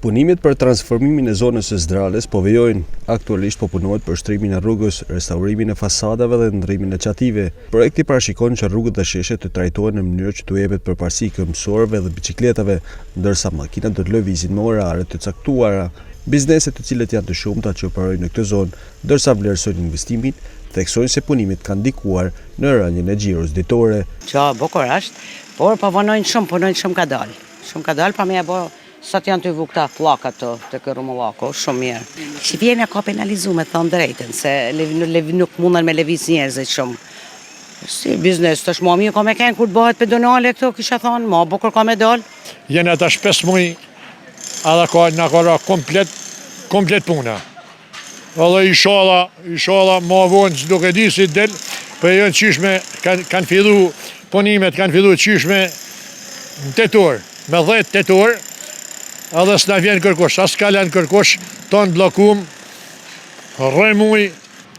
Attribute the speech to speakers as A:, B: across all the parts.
A: Punimet për transformimin e zonës së Zdrales po vijojnë. Aktualisht po punohet për shtrimin e rrugës, restaurimin e fasadave dhe ndrimin e qative. Projekti parashikon që rrugët dhe sheshet të trajtohen në mënyrë që t'u jepet përparësi këmbësorëve dhe biçikletave, ndërsa makinat do të lëvizin me orare të caktuara. Bizneset të cilët janë të shumta që operojnë në këtë zonë, ndërsa vlerësojnë investimin, theksojnë se punimet kanë ndikuar në rënien e xhiros ditore.
B: Qa bukur është, por po punojnë shumë ka dalë. Shumë ka dalë pa më apo sot janë të vu këta plakat të kërrumullako, shumë mirë. Shqipjeni ka penalizu me thonë drejten, se nuk mundën me lëviz njerëzit shumë. Si biznes, të shmo mirë ka me kenë kur të bëhet pedonale këto, kisha thonë, ma bukur ka me dalë.
C: Jene atash 5 muaj, edhe ka në kara komplet puna. Edhe ishala ma vonë që duke di si del, për jënë qishme, kanë fillu punimet, kanë fillu qishme në tetor, me 10 tetor, edhe s'na vjen kërkosh, as s'ka lënë kërkosh, tonë blokum, rremuj,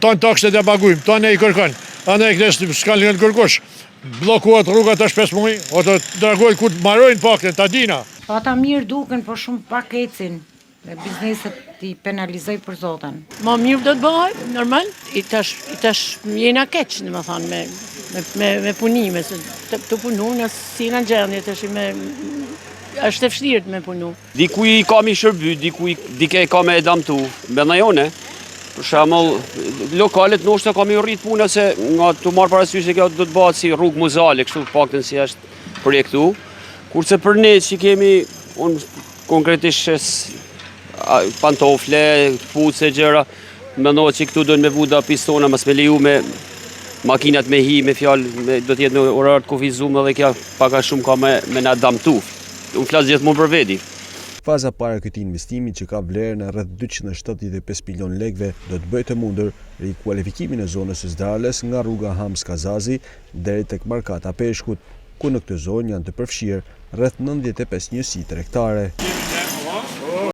C: tonë takset e pagujmë, tonë e i kërkon, anë e kënes s'ka lënë kërkosh, blokuat rrugat është 5 muaj, o të dragoj ku të marojnë pakën, të adina.
D: Ata mirë duken, por shumë pak ecin, dhe bizneset i penalizoj për zoten.
E: Ma mirë do të bëhet, normal, i tash jena keq, në më thanë, me punime, se të punu në si në gjendje, të shi është e fështirët me punu.
F: Dikuj ka mi shërby, dike ka me damtu, me në jone. Për shemull, lokalet nështë ka mi rritë puna se nga të marë parasysh se kjo do të bëhet si rrugë muzale, kështu paktën si është projektu. Kurse për ne që kemi, unë konkretisht pantofle, kpuce, gjëra, mendoj që këtu dojnë me vuda pistona, mas me leju me makinat me hi, me fjallë, do t'jetë në orar të kufizume dhe kja paka shumë ka me na damtu. Unë flasë gjithmonë për veti.
A: Faza para këtij investimi që ka vlerën e rreth 275 milion lekëve do të bëjë të mundur rikualifikimin e zonës së Zdrales nga rruga Hams-Kazazi deri tek markata Peshkut, ku në këtë zonë janë të përfshirë rreth 95 njësi tregtare.